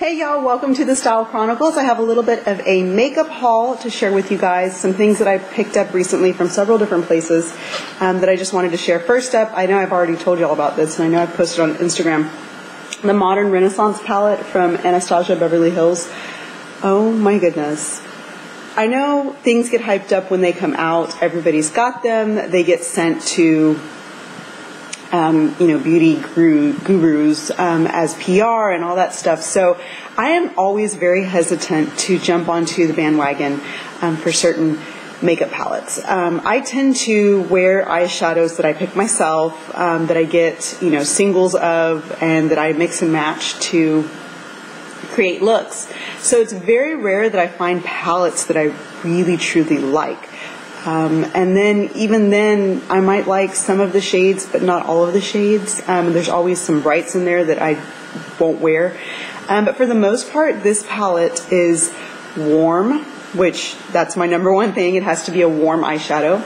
Hey y'all, welcome to the Style Chronicles. I have a little bit of a makeup haul to share with you guys. Some things that I picked up recently from several different places that I just wanted to share. First up, I know I've already told you all about this, and I know I've posted on Instagram. The Modern Renaissance palette from Anastasia, Beverly Hills. Oh my goodness. I know things get hyped up when they come out. Everybody's got them. They get sent to beauty gurus as PR and all that stuff. So I am always very hesitant to jump onto the bandwagon for certain makeup palettes. I tend to wear eyeshadows that I pick myself, that I get, singles of, and that I mix and match to create looks. So it's very rare that I find palettes that I really truly like. And then, even then, I might like some of the shades, but not all of the shades. There's always some brights in there that I won't wear. But for the most part, this palette is warm, which that's my number one thing. It has to be a warm eyeshadow.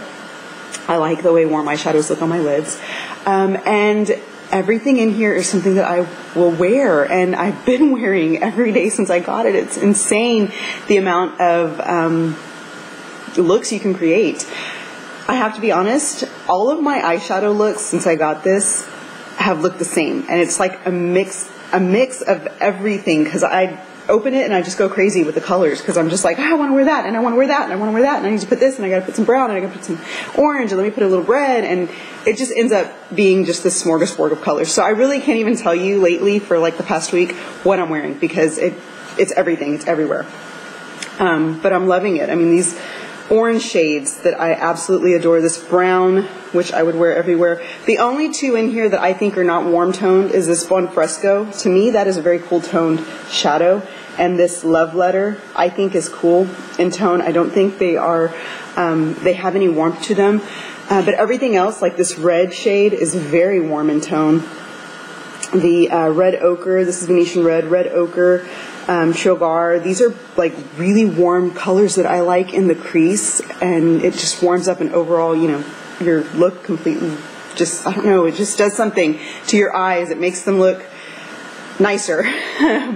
I like the way warm eyeshadows look on my lids. And everything in here is something that I will wear, and I've been wearing every day since I got it. It's insane the amount of looks you can create. I have to be honest, all of my eyeshadow looks since I got this have looked the same, and it's like a mix of everything, because I open it and I just go crazy with the colors, because I'm just like, I want to wear that, and I want to wear that, and I want to wear that, and I need to put this, and I got to put some brown, and I got to put some orange, and let me put a little red, and it just ends up being just this smorgasbord of colors. So I really can't even tell you lately for like the past week what I'm wearing, because it's everything, it's everywhere. But I'm loving it. I mean, these orange shades that I absolutely adore, this brown, which I would wear everywhere. The only two in here that I think are not warm toned is this Buon Fresco. To me, that is a very cool toned shadow, and this Love Letter I think is cool in tone. I don't think they are they have any warmth to them, but everything else, like this red shade, is very warm in tone. The red ochre, this is Venetian red ochre, sugar. These are like really warm colors that I like in the crease, and it just warms up an overall, your look completely. Just, I don't know, it just does something to your eyes. It makes them look nicer,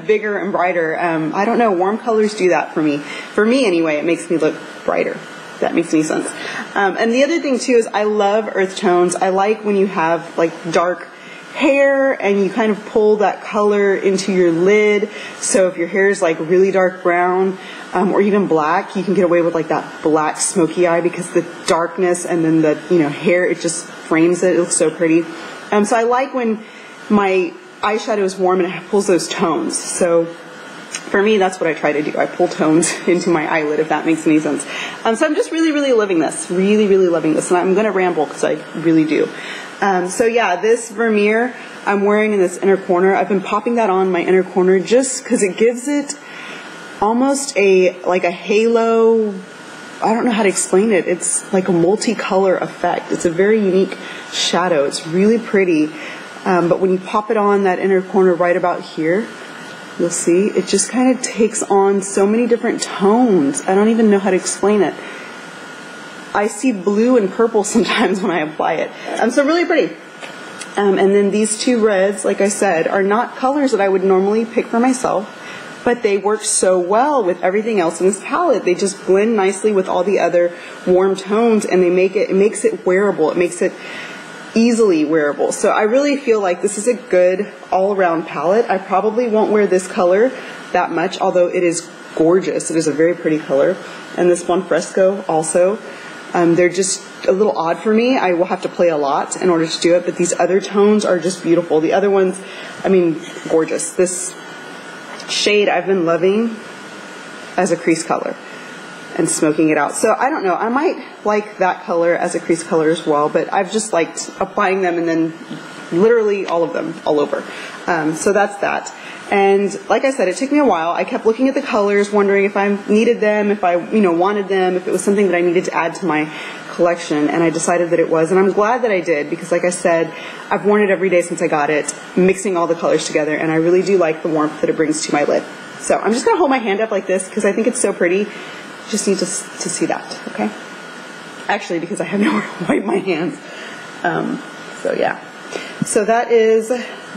bigger and brighter. I don't know, warm colors do that for me. For me anyway, it makes me look brighter. If that makes any sense. And the other thing too is I love earth tones. I like when you have like dark hair and you kind of pull that color into your lid. So if your hair is like really dark brown or even black, you can get away with like that black smoky eye, because the darkness and then the hair, it just frames it. It looks so pretty. So I like when my eyeshadow is warm and it pulls those tones. So for me, that's what I try to do. I pull tones into my eyelid, if that makes any sense. So I'm just really loving this. Really loving this. And I'm going to ramble because I really do. So yeah, this Vermeer I'm wearing in this inner corner. I've been popping that on my inner corner just because it gives it almost like a halo. I don't know how to explain it. It's like a multicolor effect. It's a very unique shadow. It's really pretty. But when you pop it on that inner corner right about here, you'll see it just kind of takes on so many different tones. I don't even know how to explain it. I see blue and purple sometimes when I apply it. So really pretty. And then these two reds, like I said, are not colors that I would normally pick for myself, but they work so well with everything else in this palette. They just blend nicely with all the other warm tones, and it makes it wearable. It makes it easily wearable. So I really feel like this is a good all-around palette. I probably won't wear this color that much, although it is gorgeous. It is a very pretty color. And this Buon Fresco also. They're just a little odd for me. I will have to play a lot in order to do it, but these other tones are just beautiful. The other ones, I mean, gorgeous. This shade I've been loving as a crease color and smoking it out. So I don't know, I might like that color as a crease color as well, but I've just liked applying them and then literally all of them all over. So that's that. And like I said, it took me a while. I kept looking at the colors, wondering if I needed them, if I wanted them, if it was something that I needed to add to my collection, and I decided that it was. And I'm glad that I did, because like I said, I've worn it every day since I got it, mixing all the colors together, and I really do like the warmth that it brings to my lid. So I'm just going to hold my hand up like this because I think it's so pretty. You just need to see that, okay? Actually, because I have nowhere to wipe my hands. So yeah. So that is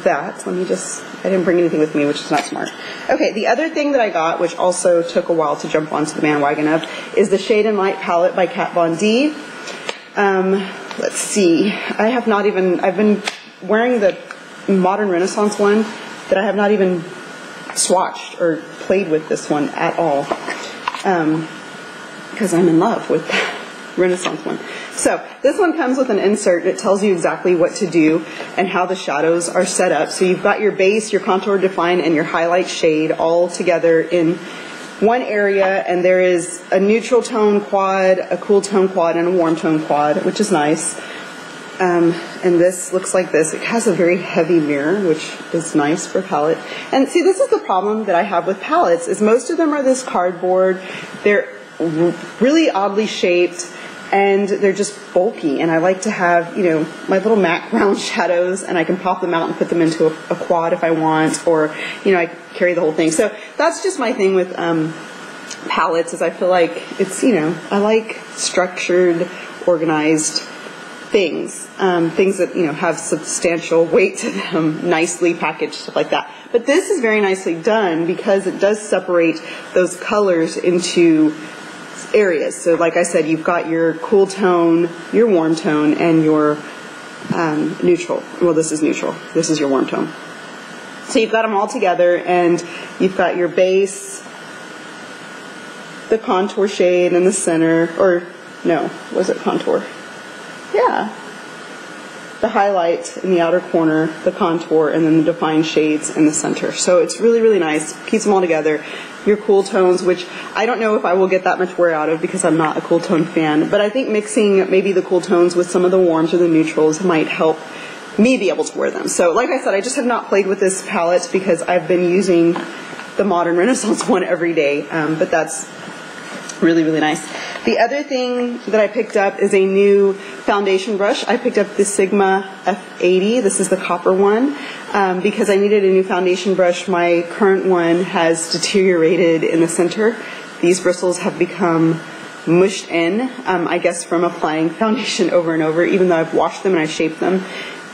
that. Let me just, I didn't bring anything with me, which is not smart. Okay, the other thing that I got, which also took a while to jump onto the bandwagon of, is the Shade and Light palette by Kat Von D. Let's see, I've been wearing the Modern Renaissance one, that I have not even swatched or played with this one at all, because I'm in love with the Renaissance one. So this one comes with an insert that tells you exactly what to do and how the shadows are set up. So you've got your base, your contour define, and your highlight shade all together in one area, and there is a neutral tone quad, a cool tone quad, and a warm tone quad, which is nice. And this looks like this. It has a very heavy mirror, which is nice for a palette. And see, this is the problem that I have with palettes, is most of them are this cardboard. They're really oddly shaped, and they're just bulky. And I like to have, you know, my little MAC round shadows, and I can pop them out and put them into a quad if I want, or, you know, I carry the whole thing. So that's just my thing with palettes, is I feel like it's, you know, I like structured, organized things, things that, you know, have substantial weight to them, nicely packaged, stuff like that. But this is very nicely done because it does separate those colors into areas. So like I said, you've got your cool tone, your warm tone, and your neutral. Well, this is neutral. This is your warm tone. So you've got them all together, and you've got your base, the contour shade in the center, or no, was it contour? Yeah. The highlight in the outer corner, the contour, and then the defined shades in the center. So it's really, really nice. Keeps them all together. Your cool tones, which I don't know if I will get that much wear out of because I'm not a cool tone fan, but I think mixing maybe the cool tones with some of the warms or the neutrals might help me be able to wear them. So like I said, I just have not played with this palette because I've been using the Modern Renaissance one every day, but that's really, really nice. The other thing that I picked up is a new foundation brush. I picked up the Sigma F80. This is the copper one, because I needed a new foundation brush. My current one has deteriorated in the center. These bristles have become mushed in, I guess from applying foundation over and over. Even though I've washed them and I shaped them,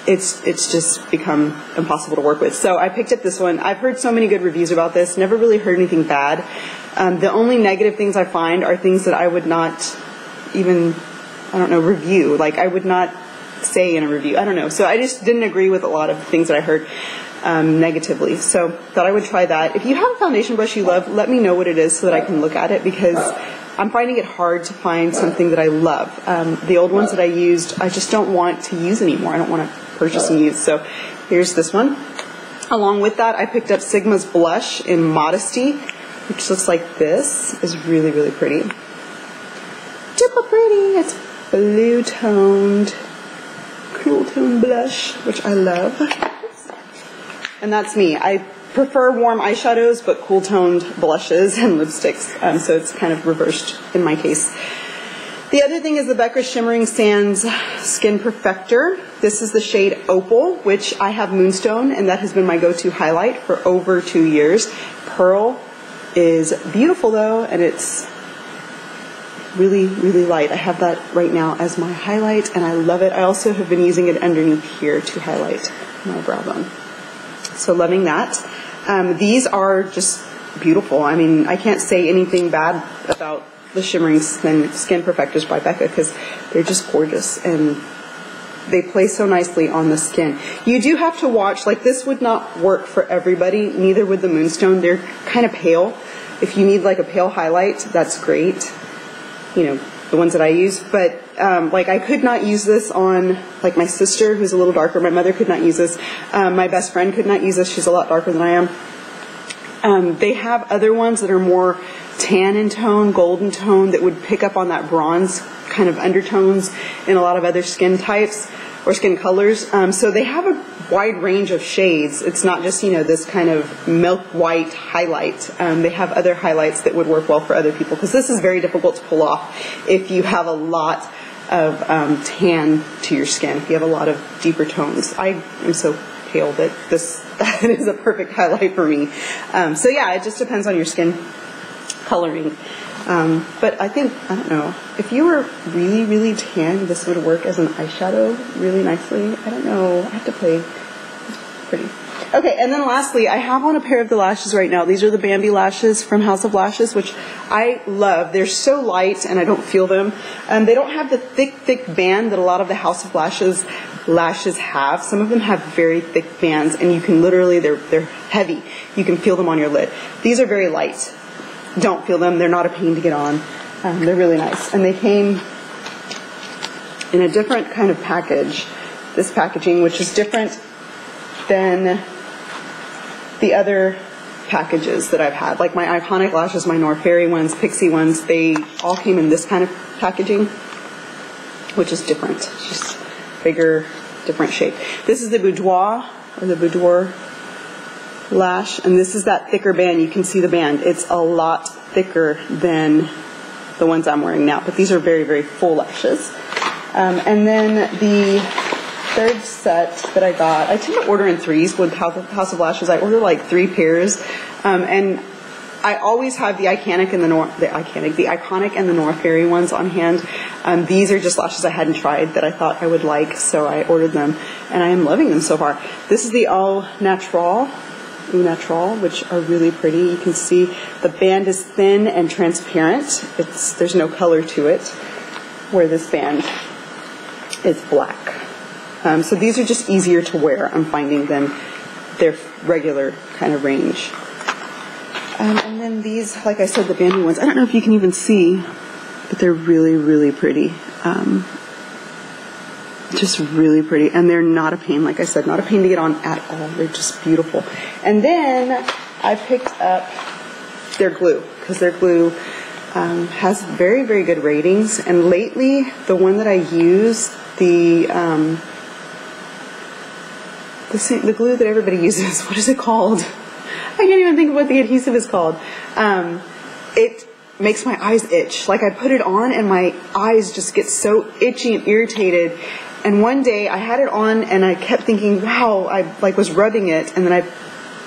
it's just become impossible to work with. So I picked up this one. I've heard so many good reviews about this. Never really heard anything bad. The only negative things I find are things that I would not even, I don't know, review. Like I would not say in a review. I don't know. So I just didn't agree with a lot of things that I heard negatively. So thought I would try that. If you have a foundation brush you love, let me know what it is so that I can look at it, because I'm finding it hard to find something that I love. The old ones that I used, I just don't want to use anymore. I don't want to purchase and use. So here's this one. Along with that, I picked up Sigma's blush in Modesty, which looks like this. Is really, really pretty. Super pretty. It's blue toned, cool tone blush, which I love. And that's me. I prefer warm eyeshadows, but cool toned blushes and lipsticks. So it's kind of reversed in my case. The other thing is the Becca Shimmering Sands Skin Perfector. This is the shade Opal, which I have Moonstone, and that has been my go-to highlight for over 2 years. Pearl is beautiful though, and it's really, really light. I have that right now as my highlight, and I love it. I also have been using it underneath here to highlight my brow bone. So loving that. These are just beautiful. I mean, I can't say anything bad about the Shimmering Skin Perfectors by Becca, because they're just gorgeous and they play so nicely on the skin. You do have to watch, like this would not work for everybody, neither would the Moonstone. They're kind of pale. If you need like a pale highlight, that's great. You know, the ones that I use. But like I could not use this on like my sister, who's a little darker. My mother could not use this. My best friend could not use this. She's a lot darker than I am. They have other ones that are more tan in tone, golden tone, that would pick up on that bronze kind of undertones in a lot of other skin types or skin colors. So they have a wide range of shades. It's not just, you know, this kind of milk white highlight. They have other highlights that would work well for other people, because this is very difficult to pull off if you have a lot of tan to your skin, if you have a lot of deeper tones. I am so pale that that is a perfect highlight for me. So yeah, it just depends on your skin coloring. But I think, I don't know, if you were really, really tan, this would work as an eyeshadow really nicely. I don't know. I have to play pretty. Okay, and then lastly, I have on a pair of the lashes right now. These are the Bambi lashes from House of Lashes, which I love. They're so light and I don't feel them. They don't have the thick band that a lot of the House of Lashes have. Some of them have very thick bands, and you can literally, they're heavy. You can feel them on your lid. These are very light. Don't feel them. They're not a pain to get on. They're really nice. And they came in a different kind of package. This packaging, which is different than the other packages that I've had. Like my iconic lashes, my Nor Fairy ones, Pixie ones, they all came in this kind of packaging, which is different. It's just bigger, different shape. This is the Boudoir, or the Boudoir lash, and this is that thicker band. You can see the band. It's a lot thicker than the ones I'm wearing now, but these are very, very full lashes. And then the third set that I got, I tend to order in threes with House of Lashes. I order like 3 pairs, and I always have the iconic and the Nor Fairy ones on hand. These are just lashes I hadn't tried that I thought I would like, so I ordered them, and I am loving them so far. This is the All Naturale, which are really pretty. You can see the band is thin and transparent. There's no color to it, where this band is black. So these are just easier to wear, I'm finding, than their regular kind of range. And then these, like I said, the Bambi ones, I don't know if you can even see, but they're really, really pretty. Just really pretty. And they're not a pain, like I said, not a pain to get on at all. They're just beautiful. And then I picked up their glue, because their glue has very, very good ratings. And lately, the one that I use, the glue that everybody uses, what is it called? I can't even think of what the adhesive is called. It makes my eyes itch. Like I put it on and my eyes just get so itchy and irritated. And one day I had it on and I kept thinking, wow, I was rubbing it, and then I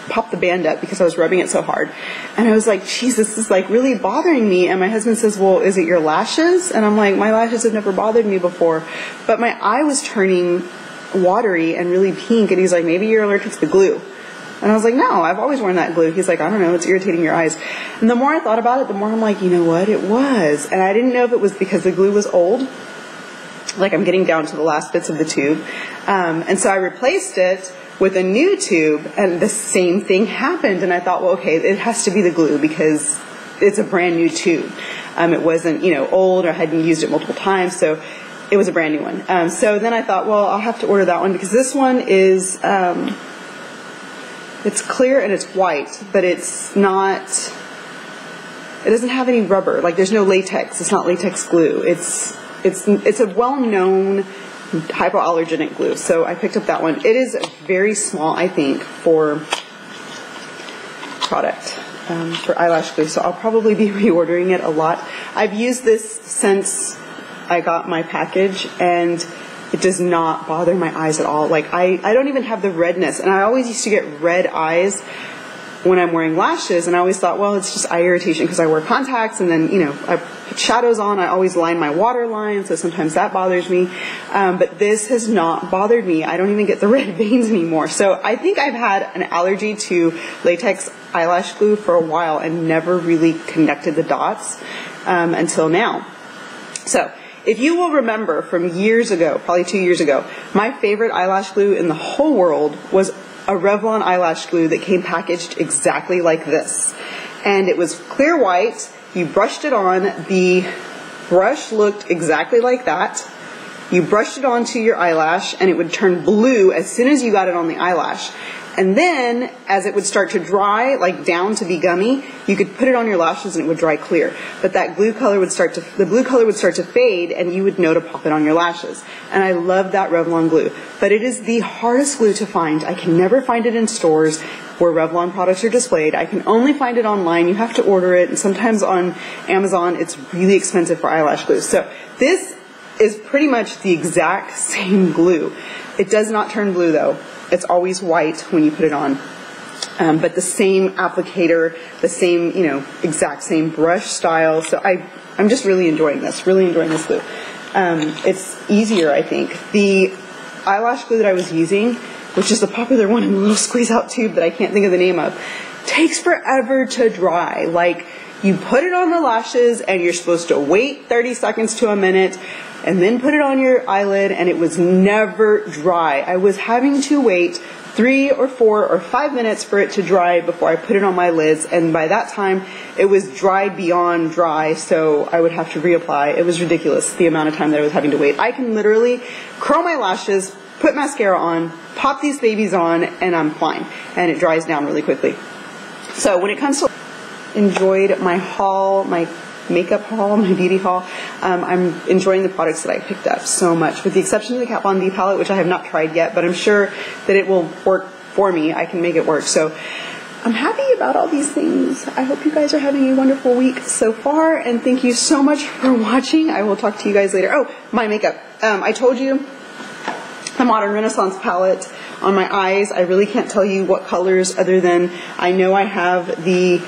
popped the band up because I was rubbing it so hard. And I was like, geez, this is like really bothering me. And my husband says, well, is it your lashes? And I'm like, my lashes have never bothered me before. But my eye was turning watery and really pink, and he's like, maybe you're allergic to the glue. And I was like, no, I've always worn that glue. He's like, I don't know, it's irritating your eyes. And the more I thought about it, the more I'm like, you know what, it was. And I didn't know if it was because the glue was old, like I'm getting down to the last bits of the tube. And so I replaced it with a new tube, and the same thing happened. And I thought, well, okay, it has to be the glue because it's a brand new tube. It wasn't, old, or I hadn't used it multiple times, so it was a brand new one. So then I thought, well, I'll have to order that one, because this one is, it's clear and it's white, but it's not, it doesn't have any rubber. Like there's no latex. It's not latex glue. It's a well-known hypoallergenic glue. So I picked up that one. It is very small, I think, for product, for eyelash glue. So I'll probably be reordering it a lot. I've used this since I got my package, and it does not bother my eyes at all. Like I don't even have the redness, and I always used to get red eyes when I'm wearing lashes, and I always thought, well, it's just eye irritation because I wear contacts, and then I put shadows on. I always line my waterline, so sometimes that bothers me. But this has not bothered me. I don't even get the red veins anymore. So I think I've had an allergy to latex eyelash glue for a while and never really connected the dots until now. So if you will remember from years ago, probably 2 years ago, my favorite eyelash glue in the whole world was a Revlon eyelash glue that came packaged exactly like this. And it was clear white. You brushed it on. The brush looked exactly like that. You brushed it onto your eyelash, and it would turn blue as soon as you got it on the eyelash. And then, as it would start to dry, like down to be gummy, you could put it on your lashes and it would dry clear. But that glue color would start to, the blue color would start to fade, and you would know to pop it on your lashes. And I love that Revlon glue. But it is the hardest glue to find. I can never find it in stores where Revlon products are displayed. I can only find it online. You have to order it, and sometimes on Amazon it's really expensive for eyelash glue. So this is pretty much the exact same glue. It does not turn blue though. It's always white when you put it on. But the same applicator, the same, exact same brush style. So I'm just really enjoying this glue. It's easier, I think. The eyelash glue that I was using which is the popular one in the little squeeze out tube that I can't think of the name of, takes forever to dry. Like, you put it on the lashes and you're supposed to wait 30 seconds to a minute and then put it on your eyelid, and it was never dry. I was having to wait 3 or 4 or 5 minutes for it to dry before I put it on my lids, and by that time it was dry beyond dry, so I would have to reapply. It was ridiculous the amount of time that I was having to wait. I can literally curl my lashes, put mascara on, pop these babies on, and I'm fine, and it dries down really quickly. So when it comes to enjoyed my haul, my makeup haul, my beauty haul, I'm enjoying the products that I picked up so much, with the exception of the Kat Von D palette, which I have not tried yet, but I'm sure that it will work for me. I can make it work. So I'm happy about all these things. I hope you guys are having a wonderful week so far, and thank you so much for watching. I will talk to you guys later. Oh, my makeup. I told you the Modern Renaissance palette on my eyes. I really can't tell you what colors, other than I know I have the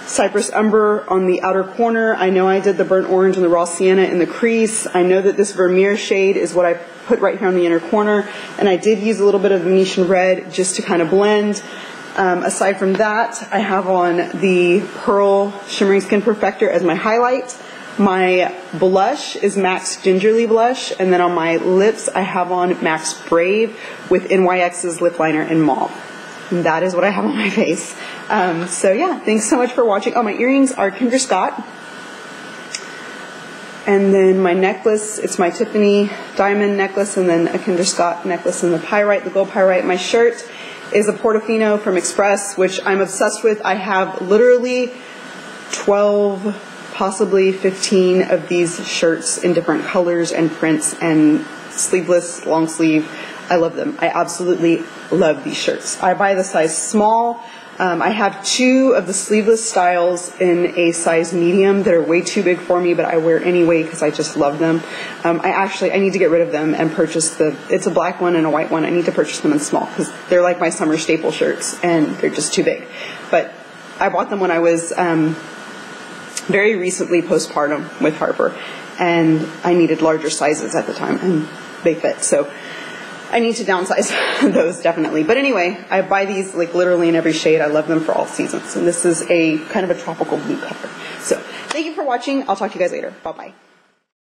Cypress Umber on the outer corner. I know I did the Burnt Orange and the Raw Sienna in the crease. I know that this Vermeer shade is what I put right here on the inner corner, and I did use a little bit of Venetian Red just to kind of blend. Aside from that, I have on the Pearl Shimmering Skin Perfector as my highlight. My blush is MAC's Gingerly Blush, and then on my lips I have on MAC's Brave with NYX's lip liner in mauve. And that is what I have on my face. So yeah, thanks so much for watching. Oh, my earrings are Kinder Scott. And then my necklace, it's my Tiffany diamond necklace, and then a Kinder Scott necklace in the pyrite, the gold pyrite. My shirt is a Portofino from Express, which I'm obsessed with. I have literally 12, possibly 15 of these shirts in different colors and prints, and sleeveless, long sleeve. I love them. I absolutely love these shirts. I buy the size small. I have 2 of the sleeveless styles in a size medium that are way too big for me, but I wear anyway because I just love them. I need to get rid of them and purchase it's a black one and a white one. I need to purchase them in small because they're like my summer staple shirts and they're just too big. But I bought them when I was very recently postpartum with Harper, and I needed larger sizes at the time, and they fit. So I need to downsize those, definitely. But anyway, I buy these like literally in every shade. I love them for all seasons. And this is a kind of a tropical blue color. So thank you for watching. I'll talk to you guys later. Bye-bye.